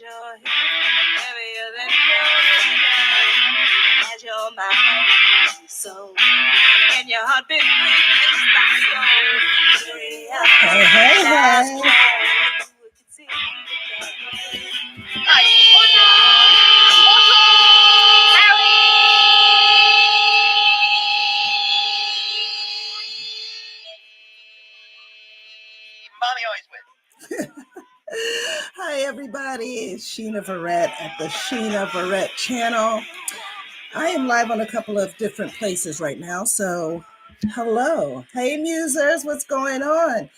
your hips heavier than yours, as your mind so, and your heart beat hey. Hi, everybody. It's shenaverrett at the shenaverrett channel. I am live on a couple of different places right now, so hello. Hey, musers, what's going on?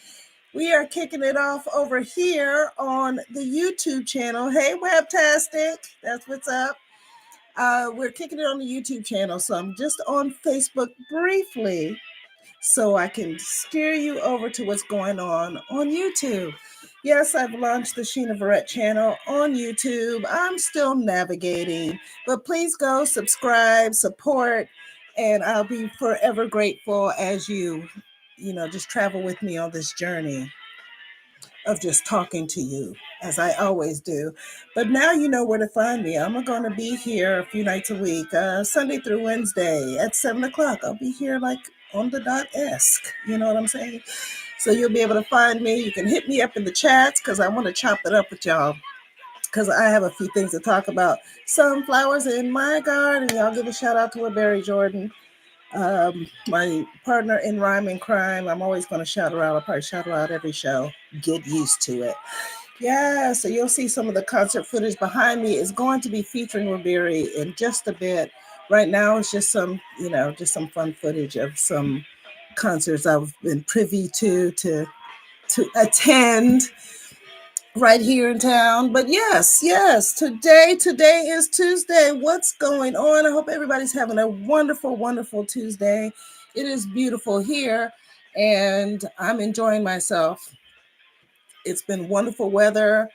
We are kicking it off over here on the YouTube channel. Hey, Webtastic, that's what's up. We're kicking it on the YouTube channel, so I'm just on Facebook briefly so I can steer you over to what's going on YouTube. Yes, I've launched the shenaverrett channel on YouTube. I'm still navigating, but please go subscribe, support, and I'll be forever grateful as you just travel with me on this journey of just talking to you, as I always do. But now you know where to find me. I'm going to be here a few nights a week, Sunday through Wednesday at 7 o'clock. I'll be here like on the dot-esque. You know what I'm saying? So you'll be able to find me. You can hit me up in the chats because I want to chop it up with y'all because I have a few things to talk about. Sunflowers in my garden. Y'all give a shout out to Barry Jordan. My partner in rhyme and crime. I'm always going to shout her out. I'll probably shout her out every show. Get used to it. Yeah, so you'll see some of the concert footage behind me is going to be featuring Roberry in just a bit. Right now, it's just some fun footage of some concerts I've been privy to attend right here in town. But yes, today is Tuesday. What's going on? I hope everybody's having a wonderful, wonderful Tuesday. It is beautiful here, and I'm enjoying myself. It's been wonderful weather.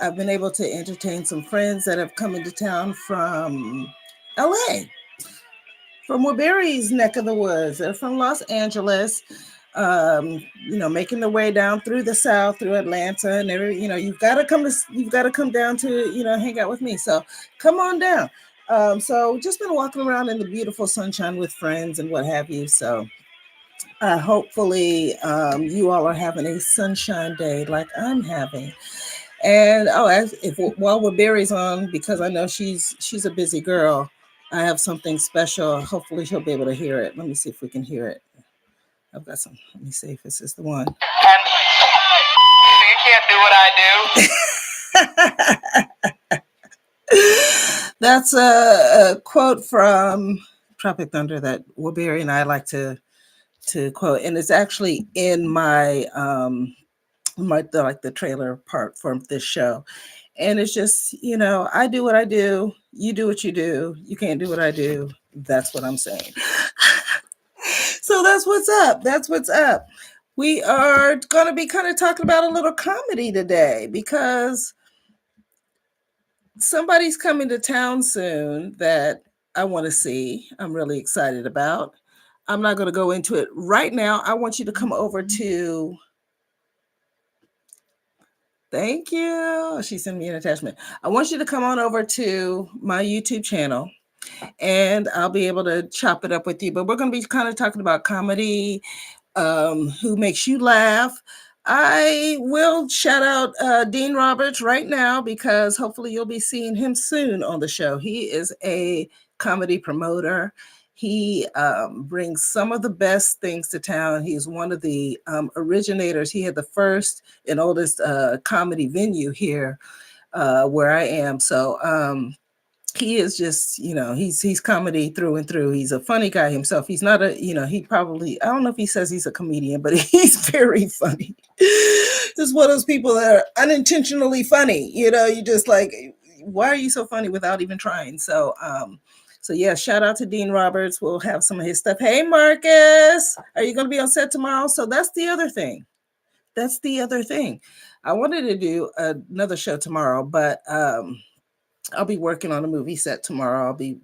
I've been able to entertain some friends that have come into town from LA, from Woodbury's neck of the woods. They're from Los Angeles, making their way down through the South, through Atlanta, and you've got to come down to, hang out with me. So come on down. So just been walking around in the beautiful sunshine with friends and what have you. So hopefully you all are having a sunshine day like I'm having. And while Woodbury's on, because I know she's a busy girl, I have something special. Hopefully she'll be able to hear it. Let me see if we can hear it. I've got some. Let me see if this is the one. And you can't do what I do. That's a quote from Tropic Thunder that Woodbury and I like to quote, and it's actually in my the trailer part from this show. And it's just, I do what I do, you do what you do, you can't do what I do. That's what I'm saying. So that's what's up. We are going to be kind of talking about a little comedy today because somebody's coming to town soon that I want to see. I'm really excited about. I'm not going to go into it right now. I want you to come over to... Thank you. She sent me an attachment. I want you to come on over to my YouTube channel and I'll be able to chop it up with you. But we're going to be kind of talking about comedy, who makes you laugh. I will shout out Dean Roberts right now because hopefully you'll be seeing him soon on the show. He is a comedy promoter. He brings some of the best things to town. He's one of the originators. He had the first and oldest comedy venue here where I am. So he is just, he's comedy through and through. He's a funny guy himself. He's not he probably, I don't know if he says he's a comedian, but he's very funny. Just one of those people that are unintentionally funny. You just like, why are you so funny without even trying? So yeah, shout out to Dean Roberts. We'll have some of his stuff. Hey, Marcus, are you going to be on set tomorrow? So that's the other thing. I wanted to do another show tomorrow, but I'll be working on a movie set tomorrow. I'll be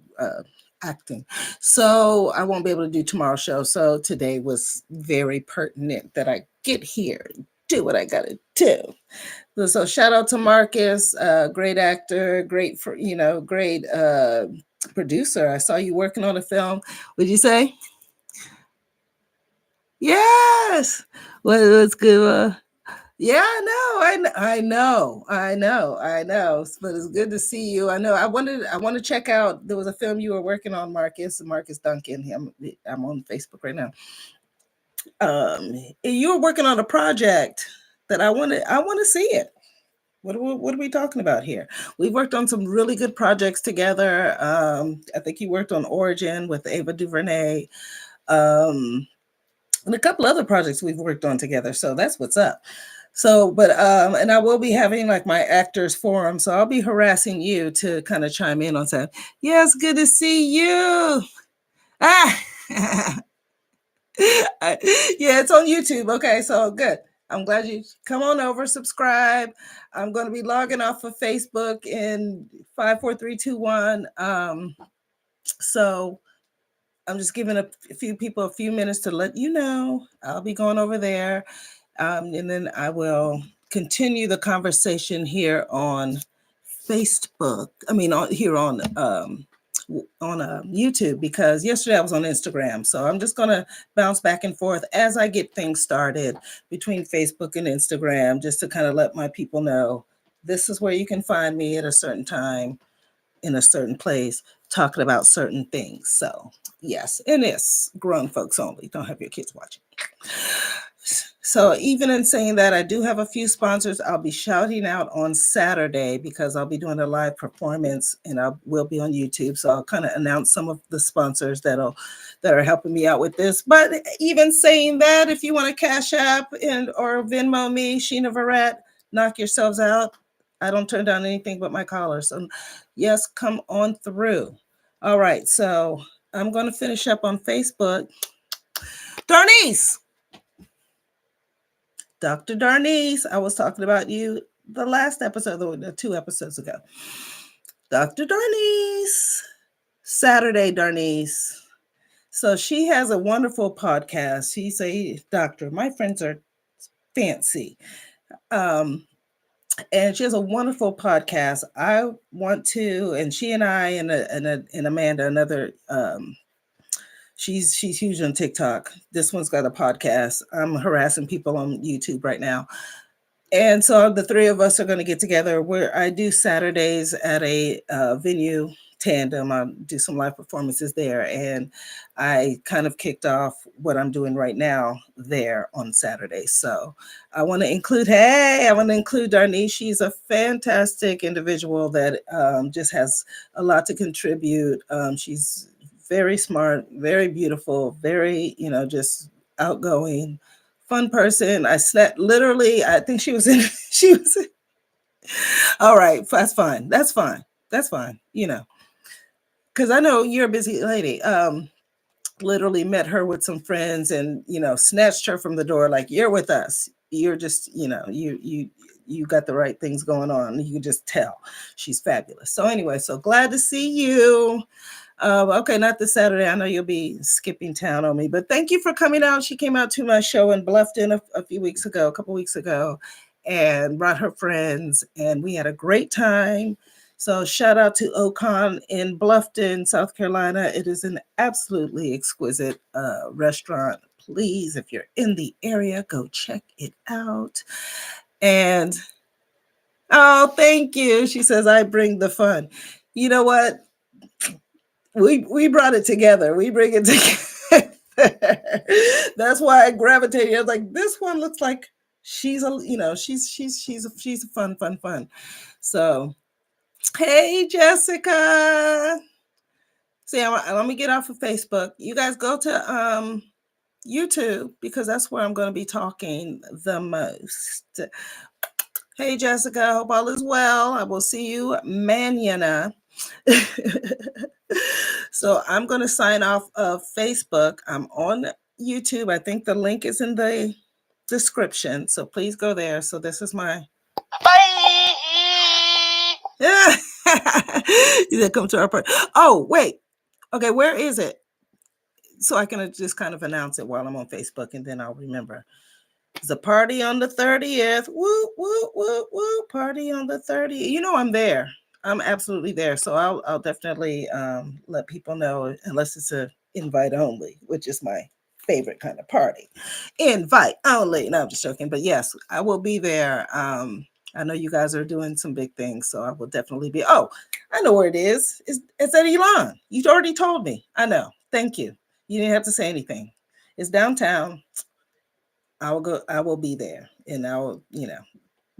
acting. So I won't be able to do tomorrow's show. So today was very pertinent that I get here do what I gotta do. So shout out to Marcus, great actor, great for great producer. I saw you working on a film. Would you say? Yes. What's good? Yeah, I know. But it's good to see you. I know. I want to check out. There was a film you were working on, Marcus Duncan. I'm on Facebook right now. You were working on a project that I want to see it. What are we talking about here? We've worked on some really good projects together. I think you worked on Origin with Ava DuVernay. And a couple other projects we've worked on together. So that's what's up. So, but and I will be having like my actors forum. So I'll be harassing you to kind of chime in on saying, yes, good to see you. Ah, yeah, it's on YouTube. Okay, so good. I'm glad you come on over, subscribe. I'm going to be logging off of Facebook in 5, 4, 3, 2, 1. So I'm just giving a few people a few minutes to let you know I'll be going over there. And then I will continue the conversation here on Facebook. I mean, here on YouTube, because yesterday I was on Instagram. So I'm just going to bounce back and forth as I get things started between Facebook and Instagram, just to kind of let my people know this is where you can find me at a certain time in a certain place talking about certain things. So yes, and it's grown folks only. Don't have your kids watching. So even in saying that, I do have a few sponsors I'll be shouting out on Saturday, because I'll be doing a live performance and I will be on YouTube. So I'll kind of announce some of the sponsors that are helping me out with this. But even saying that, if you want to Cash App or Venmo me, shenaverrett, knock yourselves out. I don't turn down anything but my callers. So yes, come on through. All right, so I'm going to finish up on Facebook. Darnice! Dr. Darnice, I was talking about you the last episode, the 2 episodes ago. Dr. Darnice, Saturday Darnice. So she has a wonderful podcast. She's a doctor. My friends are fancy. And she has a wonderful podcast. I want to, and she and I and Amanda, another, she's huge on TikTok. This one's got a podcast. I'm harassing people on YouTube right now. And so the 3 of us are going to get together, where I do Saturdays at a venue, Tandem. I do some live performances there. And I kind of kicked off what I'm doing right now there on Saturday. So I want to include Darnice. She's a fantastic individual that just has a lot to contribute. She's very smart, very beautiful, very, just outgoing, fun person. I slept literally. I think she was in. All right, that's fine. That's fine. Because I know you're a busy lady. Literally met her with some friends, and snatched her from the door. Like, you're with us. You're just, you got the right things going on. You can just tell she's fabulous. So anyway, so glad to see you. Okay, not this Saturday. I know you'll be skipping town on me, but thank you for coming out. She came out to my show in Bluffton a couple weeks ago, and brought her friends, and we had a great time. So shout out to Ocon in Bluffton, South Carolina. It is an absolutely exquisite restaurant. Please, if you're in the area, go check it out. And oh, thank you. She says, I bring the fun. You know what? We brought it together. We bring it together. That's why I gravitated. I was like, this one looks like she's a fun. So, hey Jessica. See, let me get off of Facebook. You guys go to YouTube, because that's where I'm going to be talking the most. Hey Jessica, hope all is well. I will see you mañana. So I'm going to sign off of Facebook. I'm on YouTube. I think the link is in the description. So please go there. So this is my bye. Yeah. You said come to our part. Oh, wait. Okay, where is it? So I can just kind of announce it while I'm on Facebook, and then I'll remember. It's a party on the 30th. Woo, woo, woo, woo. Party on the 30th. You know I'm there. I'm absolutely there. So I'll definitely let people know, unless it's a invite only, which is my favorite kind of party. Invite only. No, I'm just joking. But yes, I will be there. I know you guys are doing some big things, so I will definitely be. Oh, I know where it is. It's at Elon. You already told me. I know. Thank you. You didn't have to say anything. It's downtown. I will go. I will be there, and I will.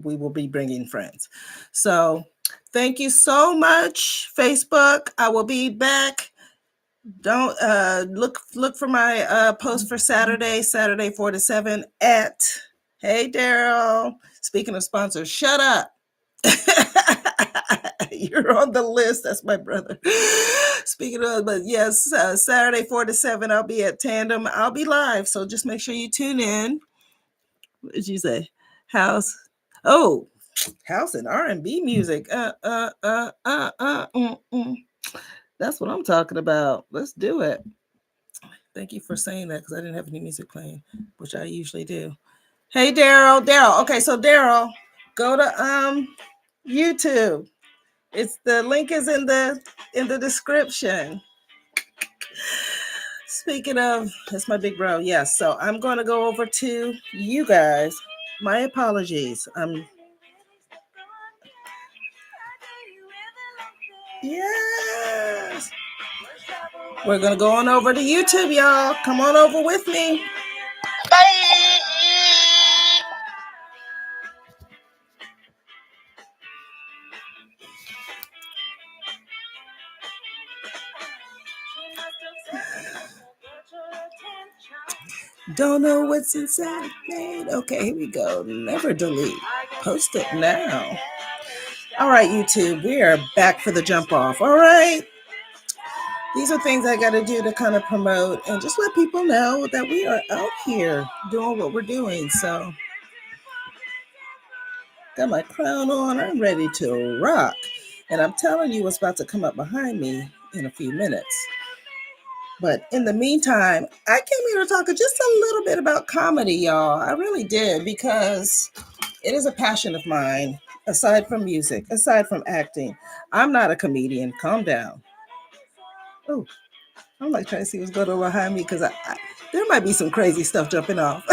We will be bringing friends. So, thank you so much, Facebook. I will be back. Don't look for my post for Saturday 4 to 7 at. Hey, Daryl. Speaking of sponsors, shut up. You're on the list. That's my brother. Speaking of, but yes, Saturday 4 to 7, I'll be at Tandem. I'll be live, so just make sure you tune in. What did you say? House. Oh, house and R&B music. That's what I'm talking about. Let's do it. Thank you for saying that, because I didn't have any music playing, which I usually do. Hey, Daryl. Okay, so Daryl, go to YouTube. It's the link is in the description. Speaking of, that's my big bro. Yes, so I'm going to go over to you guys. My apologies. Yes. We're going to go on over to YouTube, y'all. Come on over with me. Bye. Don't know what's inside me. Okay, here we go. Never delete. Post it now. All right, YouTube, we are back for the jump off. All right. These are things I got to do to kind of promote and just let people know that we are out here doing what we're doing. So, got my crown on. I'm ready to rock. And I'm telling you what's about to come up behind me in a few minutes. But in the meantime, I came here to talk just a little bit about comedy, y'all. I really did, because it is a passion of mine, aside from music, aside from acting. I'm not a comedian. Calm down. Oh, I'm like trying to see what's going on behind me, because there might be some crazy stuff jumping off.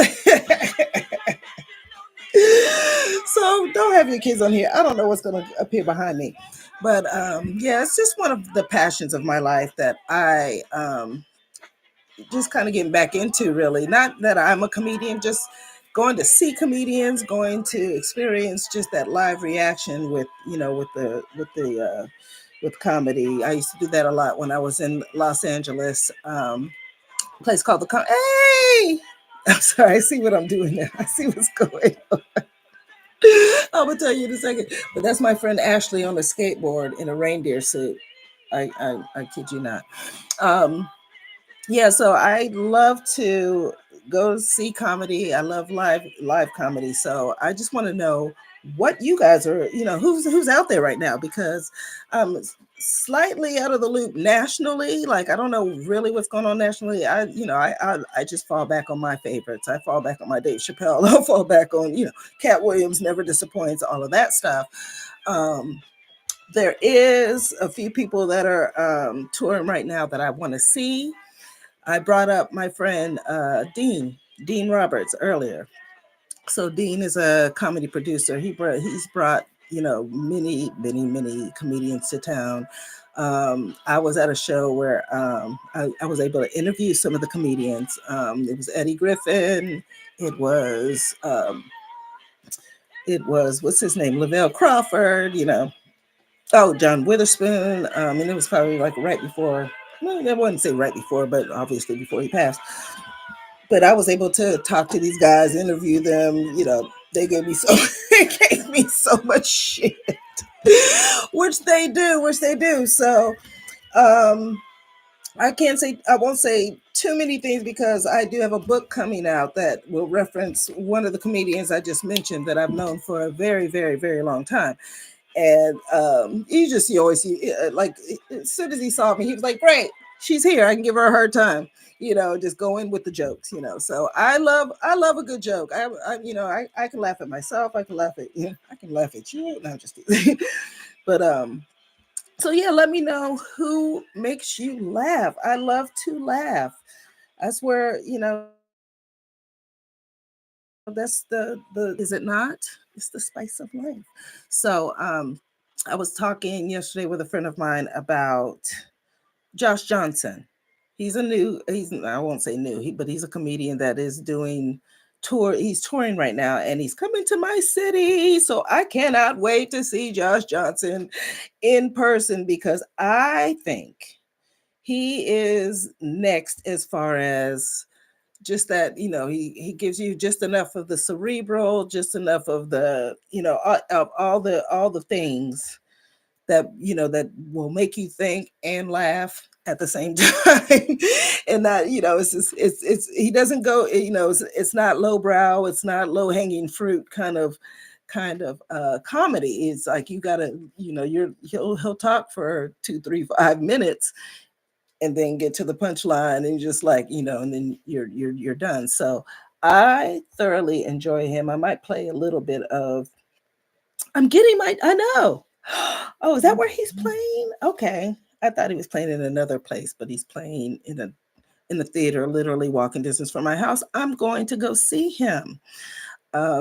So don't have your kids on here. I don't know what's going to appear behind me. But yeah, it's just one of the passions of my life that I just kind of getting back into, really. Not that I'm a comedian, just going to see comedians, going to experience just that live reaction with, with comedy. I used to do that a lot when I was in Los Angeles. A place called Hey! I'm sorry, I see what I'm doing now. I see what's going on. I'm gonna tell you in a second. But that's my friend Ashley on a skateboard in a reindeer suit. I kid you not. Yeah, so I love to go see comedy. I love live comedy. So I just want to know what you guys are, who's out there right now, because I'm slightly out of the loop nationally. Like, I don't know really what's going on nationally. I just fall back on my favorites. I fall back on my Dave Chappell. I'll fall back on, Katt Williams never disappoints, all of that stuff. There is a few people that are touring right now that I want to see. I brought up my friend Dean Roberts earlier. So Dean is a comedy producer. He's brought many comedians to town. I was at a show where I was able to interview some of the comedians. It was Eddie Griffin. It was what's his name, Lavelle Crawford. John Witherspoon. And it was probably like right before. Well, I wouldn't say right before, but obviously before he passed. But I was able to talk to these guys, interview them. They gave me so much shit, which they do. So I won't say too many things, because I do have a book coming out that will reference one of the comedians I just mentioned that I've known for a very, very, very long time. And he always, like, as soon as he saw me, he was like, "Great, she's here. I can give her a hard time. Just go in with the jokes. So I love a good joke. I can laugh at myself. I can laugh at I can laugh at you. No, I'm just kidding. But so yeah, let me know who makes you laugh. I love to laugh. That's where that's the is it not? It's the spice of life. So I was talking yesterday with a friend of mine about Josh Johnson. He's I won't say new, but he's a comedian that is doing he's touring right now and he's coming to my city. So I cannot wait to see Josh Johnson in person because I think he is next as far as just that he gives you just enough of the cerebral, just enough of the of all the things that that will make you think and laugh at the same time. And that it's just, it's he doesn't go, it's not lowbrow, it's not low hanging fruit kind of comedy. It's like you gotta he'll talk for 2 3 5 minutes and then get to the punchline and just like and then you're done. So I thoroughly enjoy him. I might play a little bit of I know. Oh, is that where he's playing? Okay. I thought he was playing in another place, but he's playing in the theater, literally walking distance from my house. I'm going to go see him.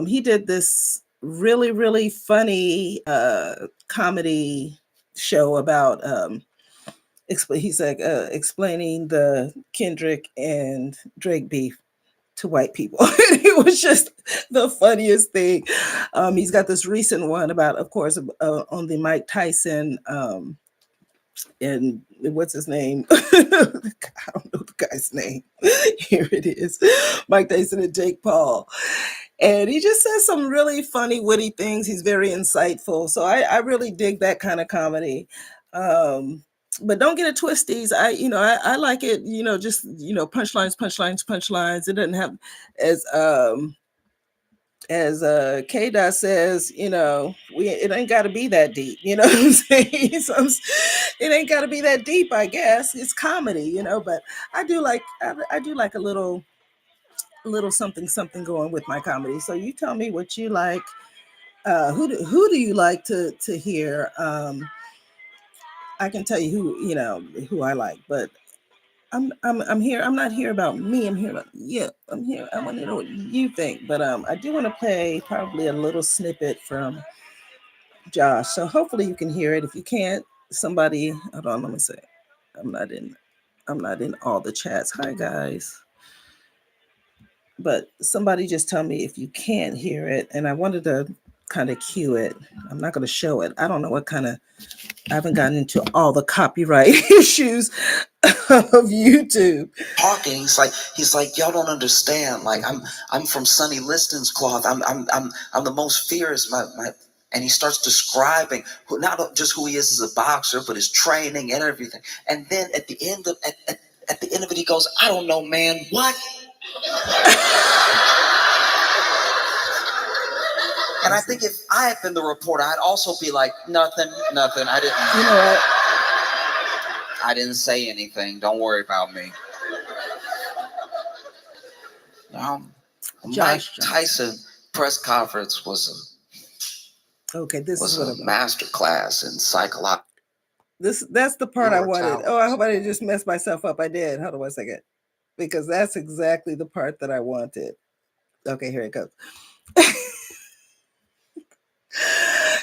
He did this really, really funny comedy show about he's like explaining the Kendrick and Drake beef to white people. It was just the funniest thing. He's got this recent one about, of course, on the Mike Tyson and what's his name? I don't know the guy's name. Here it is, Mike Tyson and Jake Paul. And he just says some really funny, witty things. He's very insightful. So I really dig that kind of comedy. Um, but don't get it twisties. I like it, just, punchlines, punchlines, punchlines. It doesn't have as K-Dot says, it ain't got to be that deep. You know what I'm saying? It ain't got to be that deep, I guess. It's comedy, but I do like a little something something going with my comedy. So you tell me what you like. Who do you like to hear? I can tell you who I like, but I'm here. I'm not here about me. I'm here about you. I'm here. I want to know what you think. But I do want to play probably a little snippet from Josh. So hopefully you can hear it. If you can't, somebody hold on. Let me say. I'm not in. I'm not in all the chats. Hi guys. But somebody just tell me if you can't hear it. And I wanted to kind of cue it. I'm not going to show it. I don't know what kind of. I haven't gotten into all the copyright issues of YouTube. Talking, he's like, y'all don't understand. Like I'm from Sonny Liston's cloth. I'm the most fierce. My and he starts describing not just who he is as a boxer, but his training and everything. And then at the end of at the end of it, he goes, I don't know, man. What? And I think if I had been the reporter, I'd also be like, nothing. I didn't. You know what? I didn't say anything. Don't worry about me. Mike Tyson press conference was a master class in psychology. That's the part I wanted. Oh, I hope I didn't just mess myself up. I did. Hold on 1 second, because that's exactly the part that I wanted. Okay, here it goes.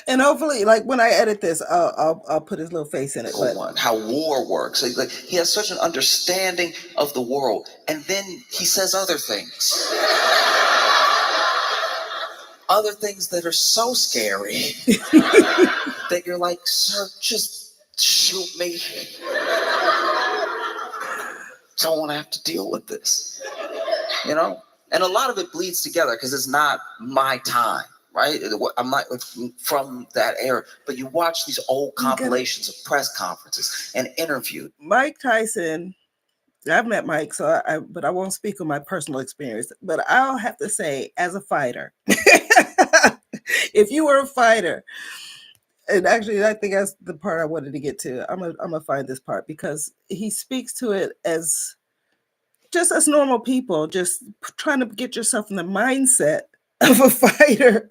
And hopefully, like when I edit this, I'll put his little face in it. But how war works. So he has such an understanding of the world, and then he says other things. Other things that are so scary that you're like, sir, just shoot me. Don't want to have to deal with this, And a lot of it bleeds together because it's not my time, right? I'm not from that era, but you watch these old compilations of press conferences and interviews. Mike Tyson. I've met Mike, but I won't speak on my personal experience. But I'll have to say, as a fighter, if you were a fighter, And actually, I think that's the part I wanted to get to. I'm gonna find this part because he speaks to it as just as normal people, just trying to get yourself in the mindset of a fighter.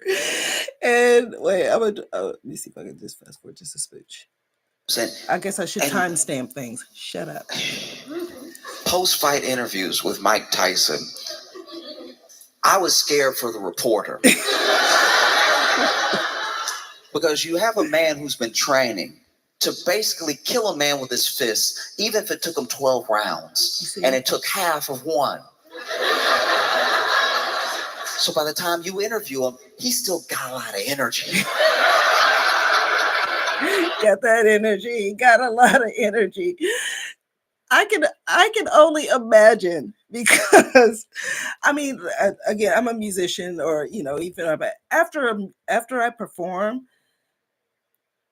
And wait, let me see if I can just fast forward just a smooch. And, I guess I should and timestamp things. Shut up. post-fight interviews with Mike Tyson, I was scared for the reporter because you have a man who's been training to basically kill a man with his fists, even if it took him 12 rounds, and it took half of one. So by the time you interview him, he's still got a lot of energy. Got that energy. Got a lot of energy. I can only imagine because I mean again I'm a musician or even after I perform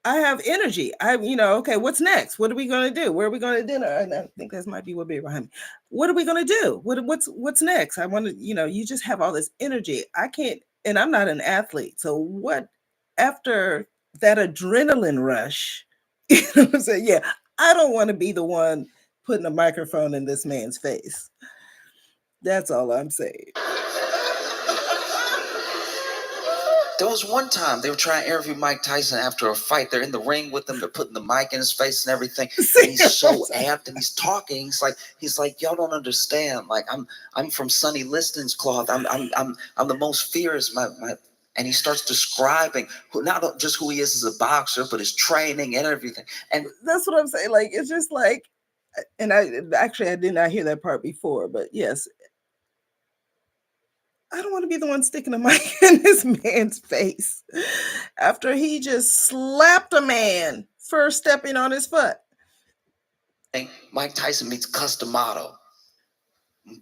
I have energy. Okay, what's next? What are we going to do? Where are we going to dinner? And I think this might be what be behind me. What are we going to do? What's next? I want to, you just have all this energy. I can't, and I'm not an athlete. So what after that adrenaline rush, what I'm saying? Yeah, I don't want to be the one putting a microphone in this man's face. That's all I'm saying. There was one time they were trying to interview Mike Tyson after a fight. They're in the ring with him. They're putting the mic in his face and everything. And he's so amped and he's talking. He's like, y'all don't understand. Like I'm from Sonny Liston's cloth. I'm the most fierce. My and he starts describing not just who he is as a boxer, but his training and everything. And that's what I'm saying. Like it's just like, and I did not hear that part before, but yes, I don't want to be the one sticking a mic in this man's face after he just slapped a man for stepping on his foot. Mike Tyson meets Customato.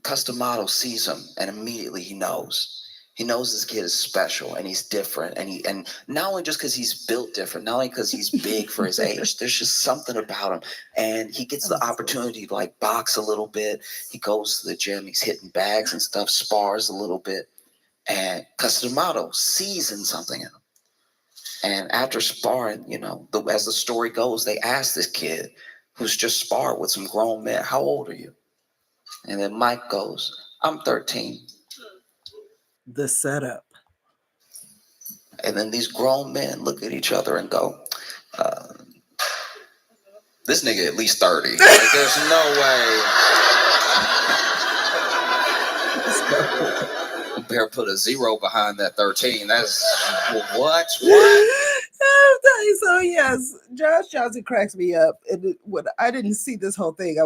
Customato sees him, and immediately he knows. He knows this kid is special and he's different, and not only just because he's built different, not only because he's big for his age. There's just something about him, and he gets the opportunity to like box a little bit. He goes to the gym, he's hitting bags and stuff, spars a little bit, and Customato sees in something in him. And after sparring, as the story goes, they ask this kid who's just sparred with some grown men, "How old are you?" And then Mike goes, "I'm 13. The setup. And then these grown men look at each other and go, uh, this nigga at least 30. Like, there's no way. You better put a 0 behind that 13. That's what? So yes, Josh Johnson cracks me up. And when I didn't see this whole thing, I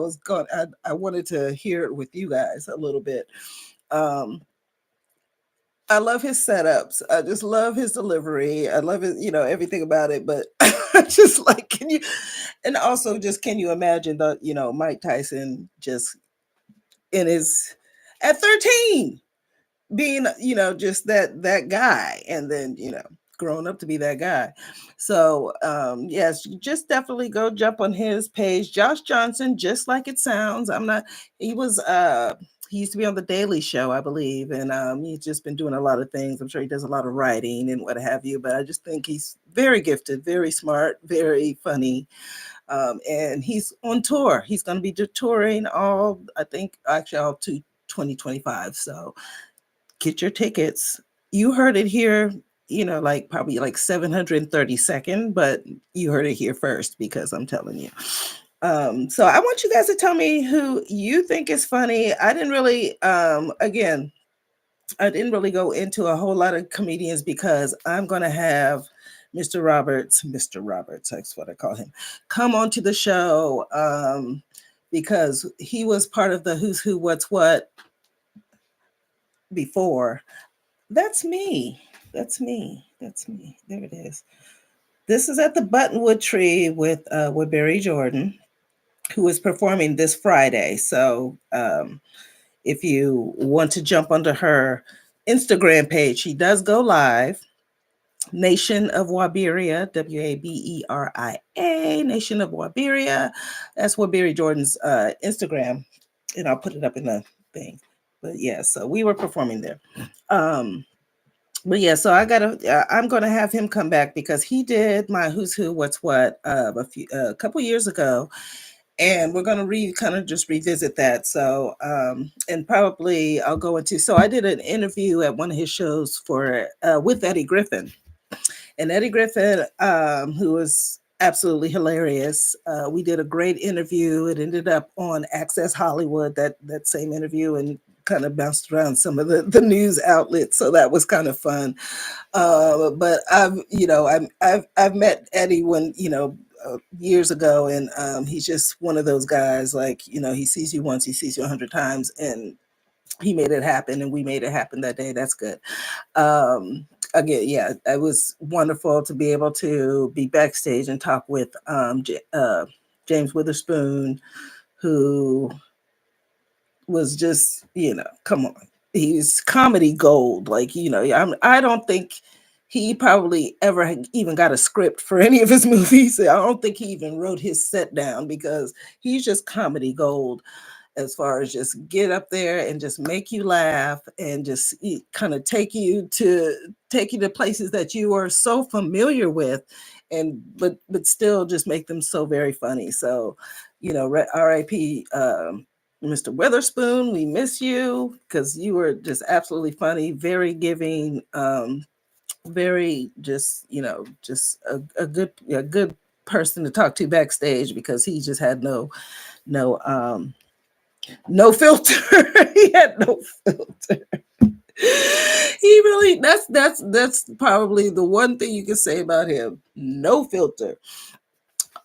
wanted to hear it with you guys a little bit. I love his setups. I just love his delivery. I love it, everything about it. But I just like, and also just can you imagine Mike Tyson just in his at 13 being just that guy, and then growing up to be that guy. So yes, just definitely go jump on his page, Josh Johnson, just like it sounds. I'm not he was he used to be on the Daily Show, I believe, and he's just been doing a lot of things. I'm sure he does a lot of writing and what have you, but I just think he's very gifted, very smart, very funny. And he's on tour. He's going to be touring I think actually all to 2025. So get your tickets. You heard it here, like probably like 732nd, but you heard it here first because I'm telling you. So I want you guys to tell me who you think is funny. I didn't really, again, I didn't really go into a whole lot of comedians because I'm going to have Mr. Roberts, that's what I call him, come on to the show because he was part of the Who's Who, What's What before. That's me. That's me. That's me. There it is. This is at the Buttonwood Tree with Barry Jordan, who is performing this Friday. So if you want to jump onto her Instagram page, she does go live. Nation of Waberia, Waberia, Nation of Waberia. That's Barry Jordan's Instagram, and I'll put it up in the thing. But yeah, so we were performing there. Um, But yeah, so I'm gonna have him come back because he did my Who's Who, What's What a couple years ago, and we're gonna kind of just revisit that. So and probably I'll go into. So I did an interview at one of his shows for with Eddie Griffin, and Eddie Griffin, who was absolutely hilarious. We did a great interview. It ended up on Access Hollywood, that same interview, and kind of bounced around some of the news outlets. So that was kind of fun. But I've met Eddie when years ago, and he's just one of those guys. Like he sees you once, he sees you 100 times, and he made it happen, and we made it happen that day. That's good. Again, yeah, it was wonderful to be able to be backstage and talk with James Witherspoon, who was just, come on, he's comedy gold. Like, I don't think he probably ever even got a script for any of his movies. I don't think he even wrote his set down because he's just comedy gold, as far as just get up there and just make you laugh and just kind of take you to places that you are so familiar with, and but still just make them so very funny. So RIP, Mr. Witherspoon, we miss you because you were just absolutely funny, very giving, very just just a good person to talk to backstage, because he just had no no filter. He had no filter. He really, that's probably the one thing you can say about him. No filter.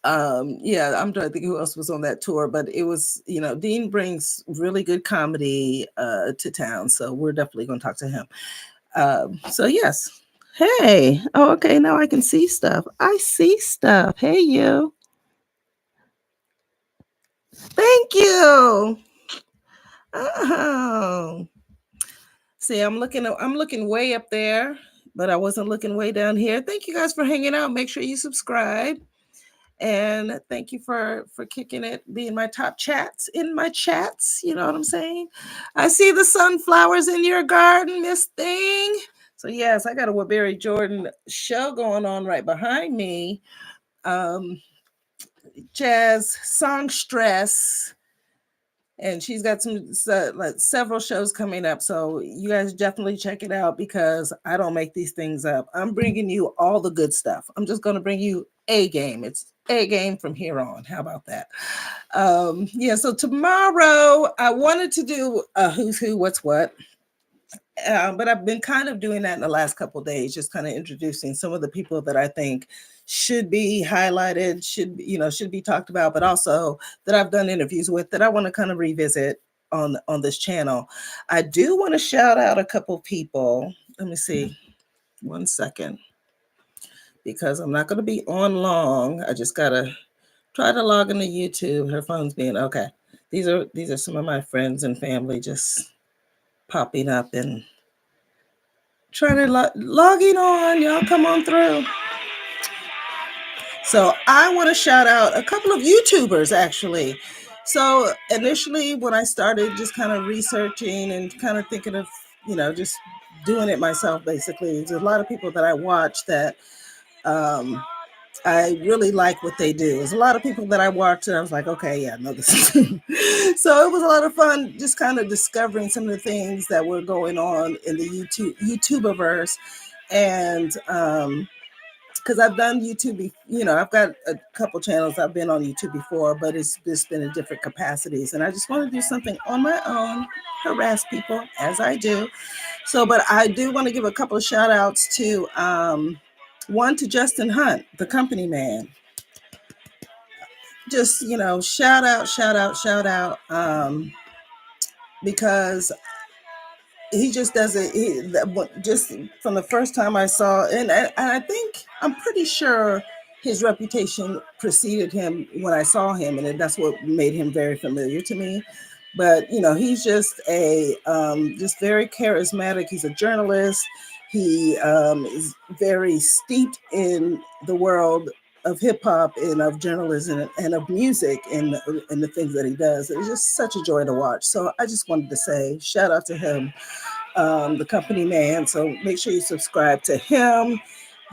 Yeah, I'm trying to think who else was on that tour, but it was, Dean brings really good comedy to town, so we're definitely going to talk to him. So yes. Hey, oh, okay, now I can see stuff. I see stuff. Hey, you. Thank you. Oh. See, I'm looking way up there, but I wasn't looking way down here. Thank you guys for hanging out. Make sure you subscribe. And thank you for kicking it, being my top chats in my chats. You know what I'm saying? I see the sunflowers in your garden, Miss Thing. So yes, I got a Woodbury Jordan show going on right behind me. Um, Jazz Songstress, and she's got like several shows coming up, so you guys definitely check it out, because I don't make these things up. I'm bringing you all the good stuff. I'm just going to bring you a game. It's a game from here on. How about that? Yeah, so tomorrow I wanted to do a Who's Who, What's What, but I've been kind of doing that in the last couple of days, just kind of introducing some of the people that I think should be highlighted, should be talked about, but also that I've done interviews with that I want to kind of revisit on this channel. I do want to shout out a couple people. Let me see, 1 second, because I'm not going to be on long. I just gotta try to log into YouTube. Her phone's being okay. These are some of my friends and family just popping up and trying to logging on. Y'all come on through. So I want to shout out a couple of YouTubers, actually. So initially, when I started just kind of researching and kind of thinking of, just doing it myself, basically, there's a lot of people that I watch that um, I really like what they do. There's a lot of people that I watch and I was like, okay, yeah, no, this is. So it was a lot of fun just kind of discovering some of the things that were going on in the YouTuberverse. And because I've done YouTube, I've got a couple channels I've been on YouTube before, but it's just been in different capacities. And I just want to do something on my own, harass people as I do. So, but I do want to give a couple of shout outs to, one, to Justin Hunt, the company man. Just, shout out, shout out, shout out. Because he just does it. Just from the first time I saw, and I think I'm pretty sure his reputation preceded him when I saw him, and that's what made him very familiar to me. But he's just just very charismatic. He's a journalist. He is very steeped in the world of hip hop and of journalism and of music and the things that he does. It's just such a joy to watch. So I just wanted to say shout out to him the company man. So make sure you subscribe to him.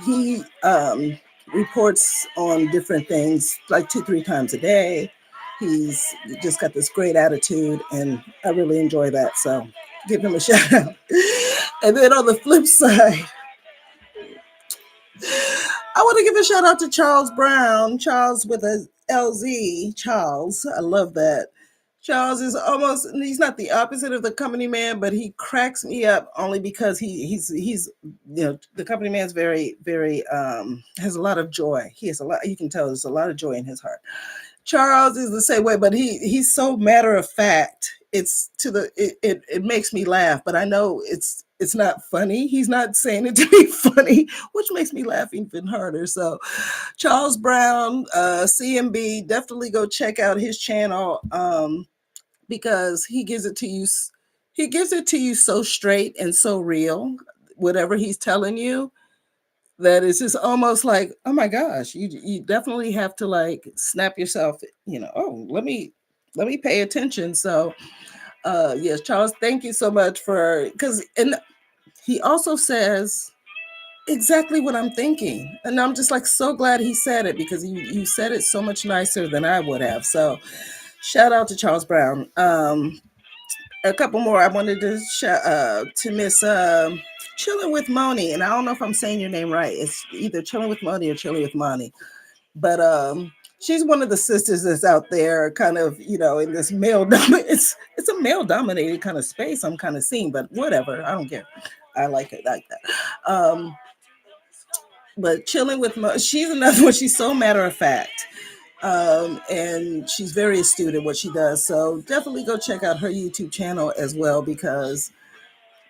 He reports on different things like 2, 3 times a day. He's just got this great attitude, and I really enjoy that. So give him a shout out. And then on the flip side, I want to give a shout out to Charles Brown. Charles with a LZ. Charles. I love that. Charles is almost, he's not the opposite of the company man, but he cracks me up only because he's the company man's very has a lot of joy. He has a lot, you can tell there's a lot of joy in his heart. Charles is the same way, but he's so matter of fact. It's to the it makes me laugh, but I know it's not funny. He's not saying it to be funny, which makes me laugh even harder. So Charles Brown, CMB, definitely go check out his channel, because he gives it to you. He gives it to you so straight and so real. Whatever he's telling you, that it's just almost like, oh my gosh, you definitely have to like snap yourself, oh, let me pay attention. So yes, Charles, thank you so much for, because and he also says exactly what I'm thinking, and I'm just like so glad he said it, because you said it so much nicer than I would have. So shout out to Charles Brown. A couple more I wanted to miss Chilling with Moni, and I don't know if I'm saying your name right. It's either Chilling with Moni or Chilling with Moni, but she's one of the sisters that's out there, kind of, in this it's a male dominated kind of space I'm kind of seeing, but whatever, I don't care. I like it like that. But Chilling with Moni, she's another one. She's so matter of fact. And she's very astute at what she does. So definitely go check out her YouTube channel as well, because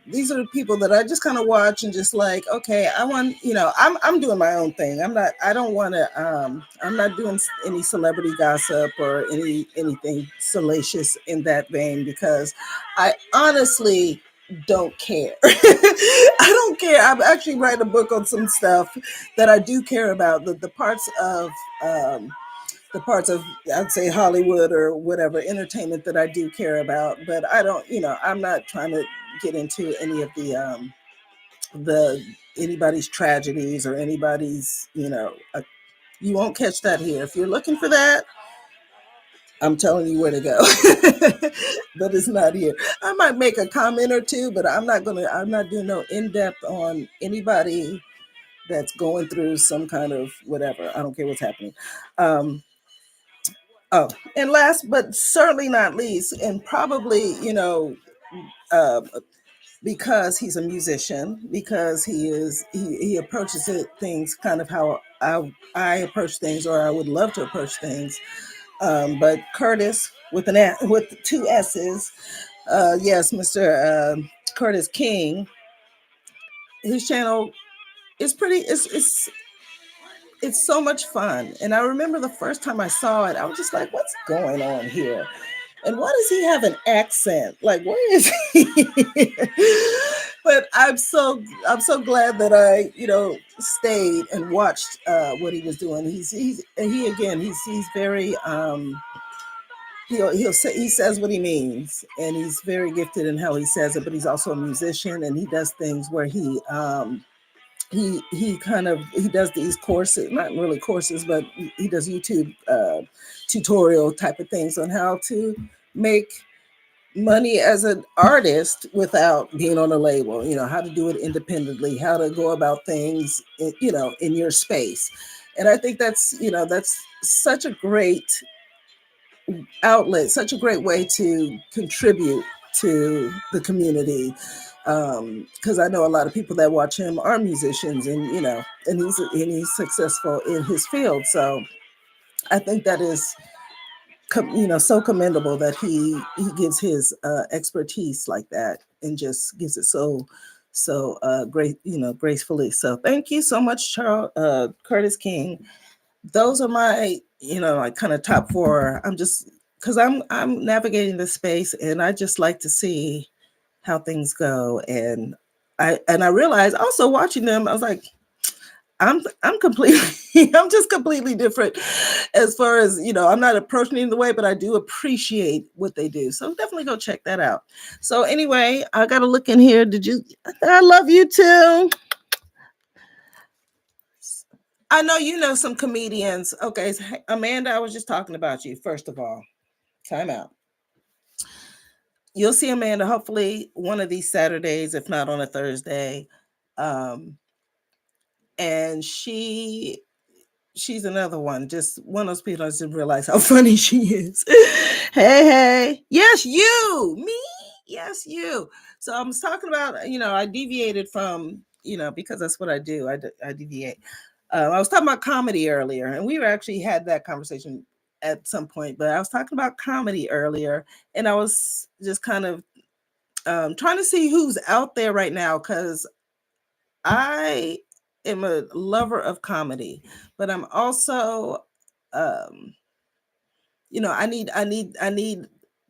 these are the people that I just kind of watch and just like, okay, I want, I'm doing my own thing. I don't want to, I'm not doing any celebrity gossip or anything salacious in that vein, because I honestly don't care. I don't care. I'm actually writing a book on some stuff that I do care about. The um, parts of, I'd say, Hollywood or whatever entertainment that I do care about, but I don't, I'm not trying to get into any of the anybody's tragedies or anybody's, you won't catch that here. If you're looking for that, I'm telling you where to go. But it's not here. I might make a comment or two, but I'm not doing no in-depth on anybody that's going through some kind of whatever. I don't care what's happening. Um, Oh, and last but certainly not least, and probably, uh, because he's a musician, because he approaches things kind of how I approach things, or I would love to approach things. But Curtis with with 2 S's, yes, Mr. Curtis King, his channel is pretty. It's so much fun, and I remember the first time I saw it, I was just like, "What's going on here?" And why does he have an accent? Like, where is he? But I'm so glad that I, stayed and watched what he was doing. He again, he's very he'll say, he says what he means, and he's very gifted in how he says it. But he's also a musician, and he does things where he does these courses, not really courses, but he does YouTube tutorial type of things on how to make money as an artist without being on a label, how to do it independently, how to go about things in your space. And I think that's such a great outlet, such a great way to contribute to the community, because I know a lot of people that watch him are musicians, and and he's successful in his field. So I think that is so commendable that he gives his expertise like that, and just gives it so great, gracefully. So thank you so much, Charles Curtis King. Those are my, like, kind of top four. I'm just, because I'm navigating the space, and I just like to see how things go. And I realized also watching them, I was like, I'm completely I'm just completely different as far as, I'm not approaching it the way, but I do appreciate what they do. So definitely go check that out. So anyway, I got to look in here. I love you too. I know you know some comedians. Okay, so, Amanda, I was just talking about you. First of all, time out. You'll see Amanda hopefully one of these Saturdays, if not on a Thursday. Um, and she's another one, just one of those people I didn't realize how funny she is. Hey, yes, you, me, yes, you. So I was talking about, I deviated from, because that's what I do. I deviate. I was talking about comedy earlier, and we were actually had that conversation at some point, but I was talking about comedy earlier, and I was just kind of trying to see who's out there right now, because I am a lover of comedy, but I'm also, um, I need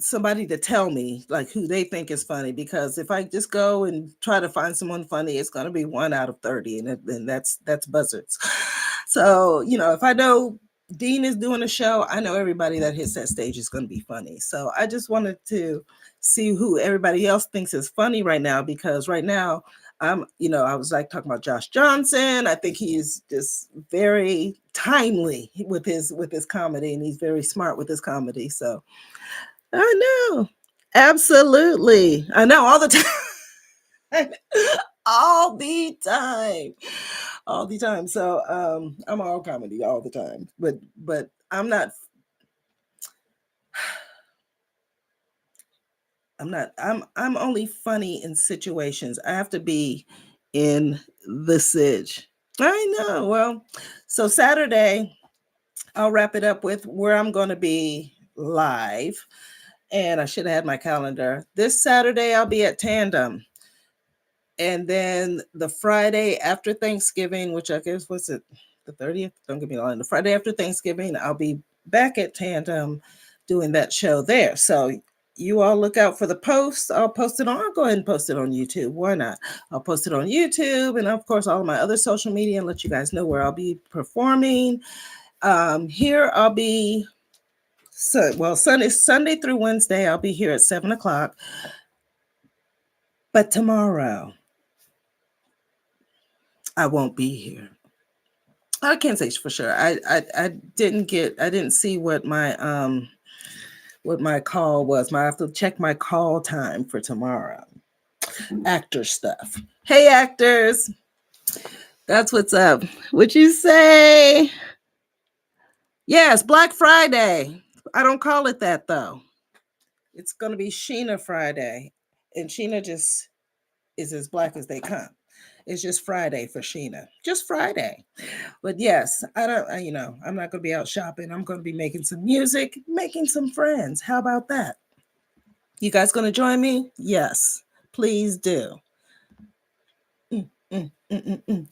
somebody to tell me like who they think is funny, because if I just go and try to find someone funny, it's going to be 1 out of 30, and that's buzzards. So if I know Dean is doing a show, I know everybody that hits that stage is going to be funny. So I just wanted to see who everybody else thinks is funny right now, because right now I was like talking about Josh Johnson. I think he's just very timely with his comedy, and he's very smart with his comedy. So I know. Absolutely. I know all the time. All the time. All the time. So I'm all comedy all the time. But I'm only funny in situations. I have to be in the sitch. I know. Well, so Saturday, I'll wrap it up with where I'm going to be live. And I should have had my calendar. This Saturday, I'll be at Tandem. And then the Friday after Thanksgiving, which I guess was it the 30th? Don't get me wrong. The Friday after Thanksgiving, I'll be back at Tandem doing that show there. So you all look out for the posts. I'll post it on. I'll go ahead and post it on YouTube. Why not? I'll post it on YouTube, and of course all of my other social media, and let you guys know where I'll be performing. Here I'll be. Sunday through Wednesday, I'll be here at 7 o'clock. But tomorrow, I won't be here. I can't say for sure. I didn't see what my call was. I have to check my call time for tomorrow. Actor stuff. Hey actors, that's what's up. What you say? Yes, Black Friday. I don't call it that though. It's gonna be Sheena Friday, and Sheena just is as black as they come. It's just Friday for Sheena. Just Friday. But yes, I don't, I'm not going to be out shopping. I'm going to be making some music, making some friends. How about that? You guys going to join me? Yes, please do. Mm, mm, mm, mm, mm.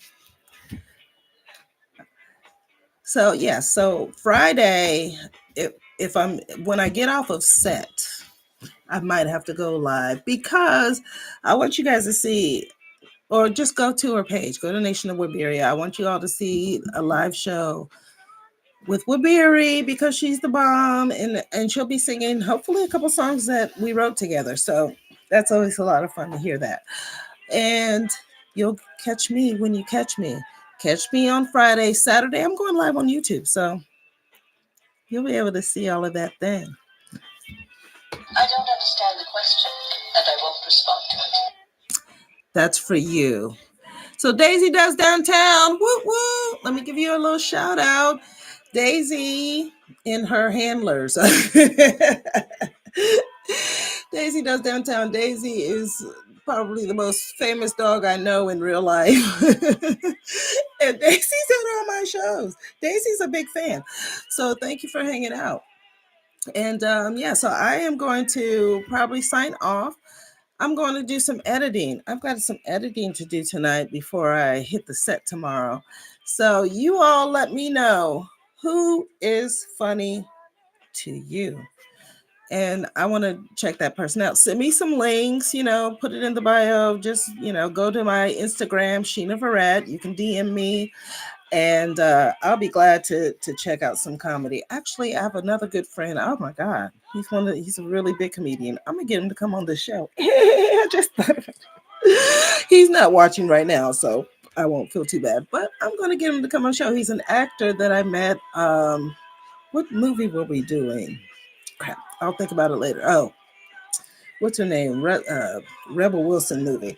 So, yeah, so Friday, if when I get off of set, I might have to go live, because I want you guys to see, or just go to her page, go to Nation of Woodbury. I want you all to see a live show with Woodbury, because she's the bomb, and she'll be singing hopefully a couple songs that we wrote together. So that's always a lot of fun to hear that. And you'll catch me when you catch me. Catch me on Friday. Saturday, I'm going live on YouTube. So you'll be able to see all of that then. I don't understand the question, and I won't respond to it. That's for you. So Daisy Does Downtown. Woo woo. Let me give you a little shout out. Daisy and her handlers. Daisy Does Downtown. Daisy is probably the most famous dog I know in real life. And Daisy's at all my shows. Daisy's a big fan. So thank you for hanging out. And so I am going to probably sign off. I'm going to do some editing. I've got some editing to do tonight before I hit the set tomorrow. So you all let me know who is funny to you. and I want to check that person out. Send me some links, put it in the bio. Just, go to my Instagram, Sheena Verrett. You can DM me, and I'll be glad to check out some comedy. Actually, I have another good friend. Oh my God, he's a really big comedian. I'm gonna get him to come on the show. I just thought of it. He's not watching right now, so I won't feel too bad. But I'm gonna get him to come on the show. He's an actor that I met. What movie were we doing? Crap, I'll think about it later. Oh, what's her name? Rebel Wilson movie.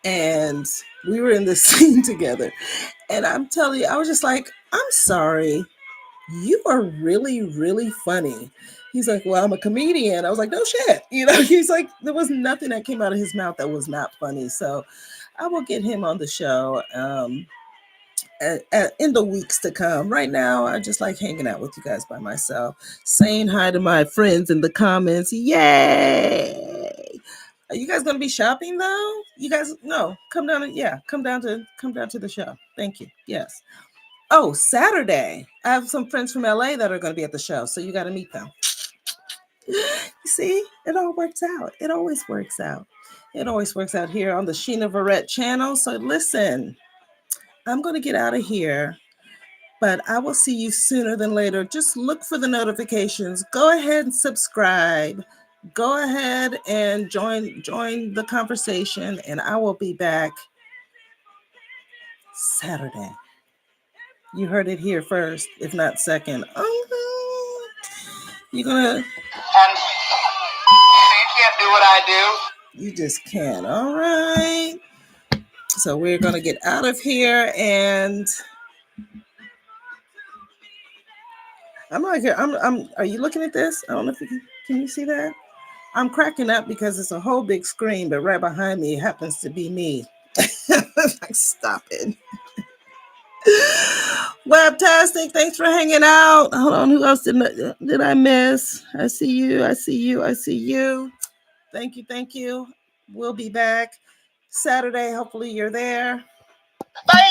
And we were in this scene together. And I'm telling you, I was just like, I'm sorry. You are really, really funny. He's like, well, I'm a comedian. I was like, no shit. He's like, there was nothing that came out of his mouth that was not funny. So I will get him on the show in the weeks to come. Right now, I just like hanging out with you guys by myself, saying hi to my friends in the comments. Yay! Are you guys gonna be shopping though? You guys, no, come down. Come down to the show. Thank you. Yes. Oh, Saturday. I have some friends from LA that are going to be at the show, so you got to meet them. You see, it all works out. It always works out. It always works out here on the Sheena Verrett channel. So listen, I'm going to get out of here, but I will see you sooner than later. Just look for the notifications. Go ahead and subscribe. Go ahead and join the conversation, and I will be back Saturday. You heard it here first, if not second. Oh, you're gonna. And so you can't do what I do. You just can't. All right. So we're gonna get out of here, and I'm like, I'm. Are you looking at this? I don't know if you can you see that? I'm cracking up because it's a whole big screen, but right behind me happens to be me. Like, stop it. Webtastic, thanks for hanging out. Hold on, who else did I miss? I see you. I see you. I see you. Thank you. Thank you. We'll be back Saturday. Hopefully, you're there. Bye.